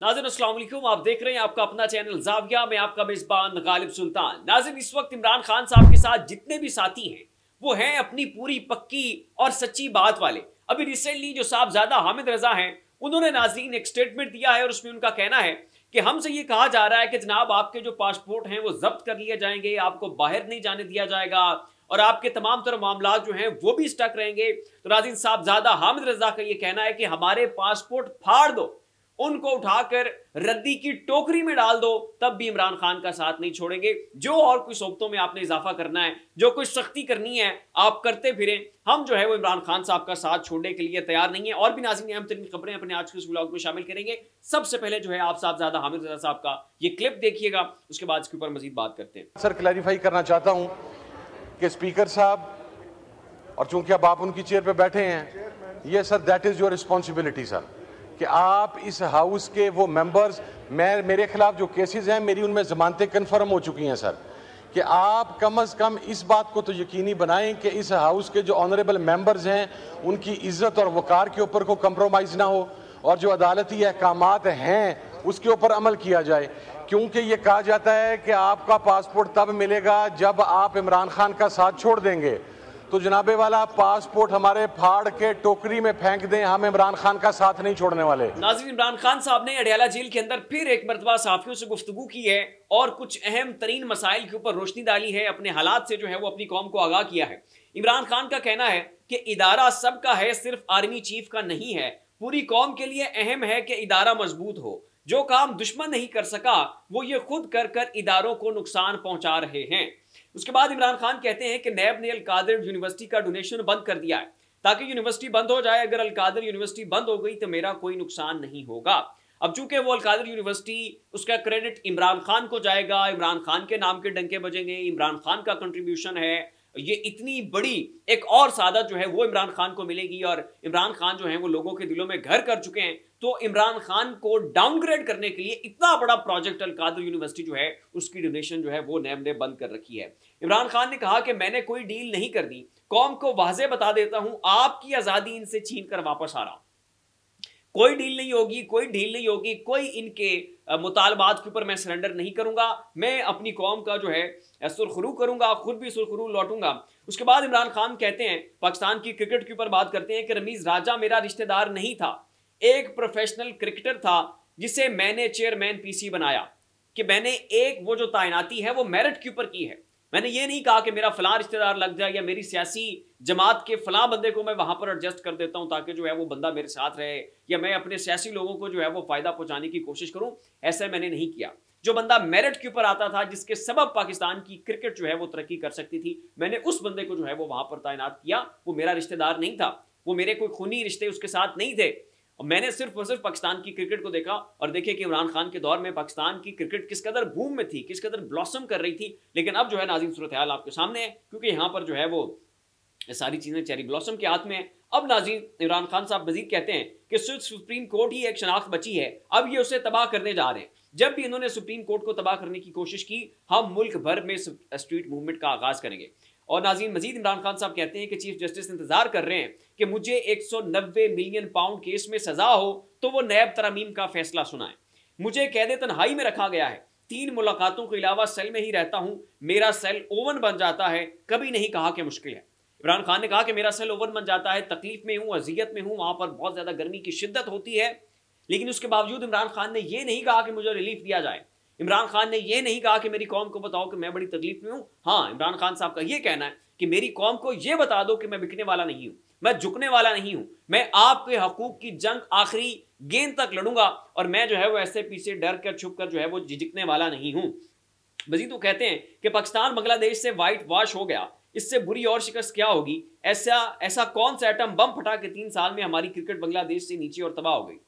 नाज़रीन अस्सलाम वालेकुम, आप देख रहे हैं आपका अपना चैनल ज़ाविया में आपका मेज़बान गालिब सुल्तान। नाज़रीन, इस वक्त इमरान खान साहब के साथ जितने भी साथी हैं वो हैं अपनी पूरी पक्की और सच्ची बात वाले। अभी रिसेंटली जो साहबजादा हामिद रजा हैं उन्होंने नाज़रीन एक स्टेटमेंट दिया है और उसमें उनका कहना है कि हमसे ये कहा जा रहा है कि जनाब आपके जो पासपोर्ट हैं वो जब्त कर लिए जाएंगे, आपको बाहर नहीं जाने दिया जाएगा और आपके तमाम तरह मामला जो हैं वो भी स्टक रहेंगे। तो नाज़रीन, साहबजादा हामिद रजा का ये कहना है कि हमारे पासपोर्ट फाड़ दो, उनको उठाकर रद्दी की टोकरी में डाल दो, तब भी इमरान खान का साथ नहीं छोड़ेंगे। जो और कोई सोबतों में आपने इजाफा करना है, जो कोई सख्ती करनी है, आप करते फिरें, हम जो है वो इमरान खान साहब का साथ छोड़ने के लिए तैयार नहीं है। और भी नाज़रीन अहम तरीन खबरें अपने आज के इस व्लॉग में शामिल करेंगे। सबसे पहले जो है आप साहबजादा हामिद रजा साहब का ये क्लिप देखिएगा, उसके बाद इसके ऊपर मजीद बात करते हैं। सर, क्लैरिफाई करना चाहता हूं कि स्पीकर साहब, और चूंकि अब आप उनकी चेयर पे बैठे हैं, ये sir that is your responsibility sir, कि आप इस हाउस के वो मेंबर्स, मेरे खिलाफ जो केसेस हैं मेरी उनमें जमानतें कन्फर्म हो चुकी हैं सर, कि आप कम अज़ कम इस बात को तो यकीनी बनाएं कि इस हाउस के जो ऑनरेबल मेंबर्स हैं उनकी इज्जत और वकार के ऊपर को कंप्रोमाइज़ ना हो और जो अदालती अहकामात हैं उसके ऊपर अमल किया जाए। क्योंकि ये कहा जाता है कि आपका पासपोर्ट तब मिलेगा जब आप इमरान खान का साथ छोड़ देंगे, तो जनाबे वाला पासपोर्ट हमारे फाड़ के टोकरी में फेंक दें, हम इमरान खान का साथ नहीं छोड़ने वाले। नाज़रीन, इमरान खान साहब ने अडयाला जेल के अंदर फिर एक मरतबा सहाफियों से गुफ्तगू की है और कुछ अहम तरीन मसाइल के ऊपर रोशनी डाली है, अपने हालात से जो है वो अपनी कौम को आगाह किया है। इमरान खान का कहना है कि इदारा सबका है, सिर्फ आर्मी चीफ का नहीं है। पूरी कौम के लिए अहम है कि इदारा मजबूत हो। जो काम दुश्मन नहीं कर सका वो ये खुद कर कर इदारों को नुकसान पहुंचा रहे हैं। उसके बाद इमरान खान कहते हैं कि नैब ने अल कादिर यूनिवर्सिटी का डोनेशन बंद कर दिया है ताकि यूनिवर्सिटी बंद हो जाए। अगर अल कादिर यूनिवर्सिटी बंद हो गई तो मेरा कोई नुकसान नहीं होगा। अब चूंकि वो अल कादिर यूनिवर्सिटी, उसका क्रेडिट इमरान खान को जाएगा, इमरान खान के नाम के डंके बजेंगे, इमरान खान का कंट्रीब्यूशन है, ये इतनी बड़ी एक और सादत जो है वो इमरान खान को मिलेगी और इमरान खान जो है वो लोगों के दिलों में घर कर चुके हैं। तो इमरान खान को डाउनग्रेड करने के लिए इतना बड़ा प्रोजेक्ट अल कादिर यूनिवर्सिटी जो है उसकी डोनेशन जो है वो नैब ने बंद कर रखी है। इमरान खान ने कहा कि मैंने कोई डील नहीं कर दी, कौम को वाज़े बता देता हूं, आपकी आजादी इनसे छीन कर वापस आ रहा हूं। कोई डील नहीं होगी, कोई डील नहीं होगी, कोई इनके मुतालबात के ऊपर मैं सरेंडर नहीं करूंगा। मैं अपनी कौम का जो है सुरखरू करूंगा, खुद भी सुरखरू लौटूंगा। उसके बाद इमरान खान कहते हैं, पाकिस्तान की क्रिकेट के ऊपर बात करते हैं कि रमीज राजा मेरा रिश्तेदार नहीं था, एक प्रोफेशनल क्रिकेटर था जिसे मैंने चेयरमैन पीसी बनाया, कि मैंने एक वो जो तैनाती है वो मेरिट के ऊपर की है। मैंने ये नहीं कहा कि मेरा फलां रिश्तेदार लग जाए या मेरी सियासी जमात के फलां बंदे को मैं वहां पर एडजस्ट कर देता हूं ताकि जो है वो बंदा मेरे साथ रहे, या मैं अपने सियासी लोगों को जो है वो फायदा पहुंचाने की कोशिश करूं। ऐसा मैंने नहीं किया। जो बंदा मेरिट के ऊपर आता था, जिसके सबब पाकिस्तान की क्रिकेट जो है वो तरक्की कर सकती थी, मैंने उस बंदे को जो है वो वहां पर तैनात किया। वो मेरा रिश्तेदार नहीं था, वो मेरे कोई खूनी रिश्ते उसके साथ नहीं थे। और मैंने सिर्फ और सिर्फ पाकिस्तान की क्रिकेट को देखा और देखे कि इमरान खान के दौर में पाकिस्तान की क्रिकेट किस कदर बूम में थी, किस कदर ब्लॉसम कर रही थी। लेकिन अब जो है नाज़रीन सूरत हाल आपके सामने है, क्योंकि यहाँ पर जो है वो सारी चीजें चेरी ब्लॉसम के हाथ में है। अब नाज़रीन इमरान खान साहब मजीद कहते हैं कि सिर्फ सुप्रीम कोर्ट ही एक शनाख्त बची है, अब ये उसे तबाह करने जा रहे हैं। जब भी इन्होंने सुप्रीम कोर्ट को तबाह करने की कोशिश की, हम मुल्क भर में स्ट्रीट मूवमेंट का आगाज करेंगे। और नाज़रीन मजीद इमरान खान साहब कहते हैं कि चीफ जस्टिस इंतजार कर रहे हैं कि मुझे 190 मिलियन पाउंड केस में सजा हो तो वो नैब तरमीम का फैसला सुनाए। मुझे कैद तन्हाई में रखा गया है, 3 मुलाकातों के अलावा सेल में ही रहता हूं, मेरा सेल ओवन बन जाता है, कभी नहीं कहा कि मुश्किल है। इमरान खान ने कहा कि मेरा सेल ओवन बन जाता है, तकलीफ में हूं, अजियत में हूं, वहां पर बहुत ज्यादा गर्मी की शिद्दत होती है। लेकिन उसके बावजूद इमरान खान ने यह नहीं कहा कि मुझे रिलीफ दिया जाए। इमरान खान ने यह नहीं कहा कि मेरी कौम को बताओ कि मैं बड़ी तकलीफ में हूं। हाँ, इमरान खान साहब का यह कहना है कि मेरी कौम को यह बता दो कि मैं बिकने वाला नहीं हूं, मैं झुकने वाला नहीं हूं, मैं आपके हकूक की जंग आखिरी गेंद तक लड़ूंगा और मैं जो है वो ऐसे पीछे डर कर छुप कर जो है वो झिझकने वाला नहीं हूं। मजीद वो कहते हैं कि पाकिस्तान बांग्लादेश से व्हाइट वॉश हो गया, इससे बुरी और शिकस्त क्या होगी। ऐसा कौन सा एटम बम फटा के 3 साल में हमारी क्रिकेट बांग्लादेश से नीचे और तबाह हो गई।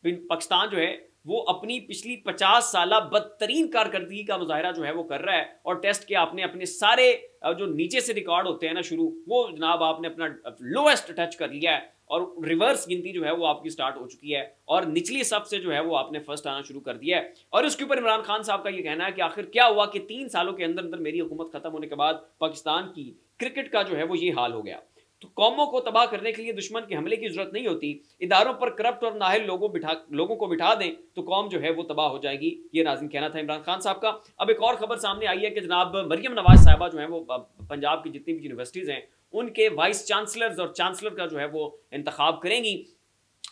पाकिस्तान जो है वो अपनी पिछली 50 साल बदतरीन कारकर्दगी का मुजाहरा जो है वो कर रहा है। और टेस्ट के आपने अपने सारे जो नीचे से रिकॉर्ड होते हैं ना शुरू, वो जनाब आपने अपना लोएस्ट टच कर लिया है और रिवर्स गिनती जो है वो आपकी स्टार्ट हो चुकी है और निचली सब से जो है वो आपने फर्स्ट आना शुरू कर दिया है। और इसके ऊपर इमरान खान साहब का ये कहना है कि आखिर क्या हुआ कि 3 सालों के अंदर अंदर मेरी हुकूमत खत्म होने के बाद पाकिस्तान की क्रिकेट का जो है वो ये हाल हो गया। तो कौमों को तबाह करने के लिए दुश्मन के हमले की जरूरत नहीं होती, इदारों पर करप्ट और नाहिल लोगों को बिठा दें तो कौम जो है वो तबाह हो जाएगी। ये नाज़रीन कहना था इमरान खान साहब का। अब एक और खबर सामने आई है कि जनाब मरियम नवाज साहिबा जो है वो पंजाब की जितनी भी यूनिवर्सिटीज़ हैं उनके वाइस चांसलर्स और चांसलर का जो है वो इंतखाब करेंगी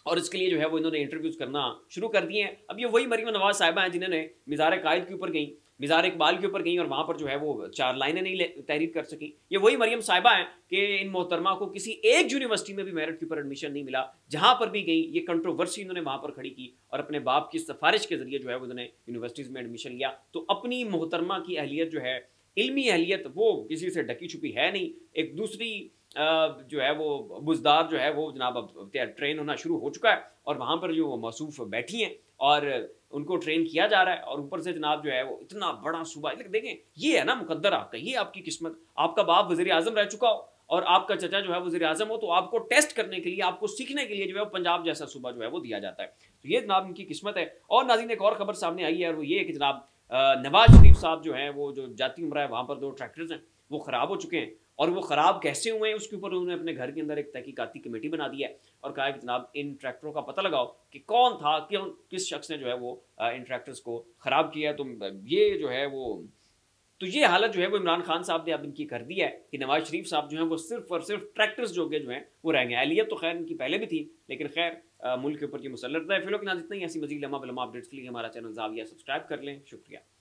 और इसके लिए जो है वो इन्होंने इंटरव्यूज़ करना शुरू कर दिए हैं। अब ये वही मरियम नवाज साहिबा हैं जिन्होंने मिज़ार कायद के ऊपर गई, मिज़ार इकबाल के ऊपर गई और वहाँ पर जो है वो 4 लाइनें नहीं तहरीर कर सकी। ये वही मरियम साहिबा हैं कि इन मोहतरमा को किसी एक यूनिवर्सिटी में भी मेरिट के ऊपर एडमिशन नहीं मिला, जहाँ पर भी गई ये कंट्रोवर्सी इन्होंने वहाँ पर खड़ी की और अपने बाप की सिफारिश के जरिए जो है वो इन्होंने यूनिवर्सिटीज़ में एडमिशन लिया। तो अपनी मोहतरमा की अहलियत जो है, इल्मी अहलियत, वो किसी से ढकी छुपी है नहीं। एक दूसरी जो है वो बुजदार जो है वो जनाब अब ट्रेन होना शुरू हो चुका है और वहाँ पर जो मौसूफ बैठी हैं और उनको ट्रेन किया जा रहा है और ऊपर से जनाब जो है वो इतना बड़ा सूबा, देखें ये है ना मुकद्दर आपका, ये आपकी किस्मत। आपका बाप वज़ीर आज़म रह चुका हो और आपका चचा जो है वज़ीर आज़म हो, तो आपको टेस्ट करने के लिए, आपको सीखने के लिए जो है पंजाब जैसा सूबा जो है वो दिया जाता है। तो ये जनाब इनकी किस्मत है। और नाज़रीन एक और खबर सामने आई है और वो ये है कि जनाब नवाज शरीफ साहब जो है वो जो जाती उम्र है वहाँ पर 2 ट्रैक्टर्स हैं वो ख़राब हो चुके हैं और वो ख़राब कैसे हुए हैं उसके ऊपर उन्होंने अपने घर के अंदर एक तहकीकाती कमेटी बना दी है और कहा कि जनाब इन ट्रैक्टरों का पता लगाओ कि कौन था, किस शख्स ने जो है वो इन ट्रैक्टर्स को ख़राब किया। तो ये जो है वो ये हालत जो है वो इमरान खान साहब ने अब इनकी कर दी है कि नवाज शरीफ साहब जो हैं वो सिर्फ और सिर्फ ट्रैक्टर्स जो हैं वो रहेंगे। अहलियत तो खैर इनकी पहले भी थी, लेकिन खैर मुल्क के ऊपर ये मुसल्लत है। फिलहाल इतना ही। ऐसी मज़ीद लम्हा अपडेट्स के लिए हमारा चैनल ज़ाविया सब्सक्राइब कर लें। शुक्रिया।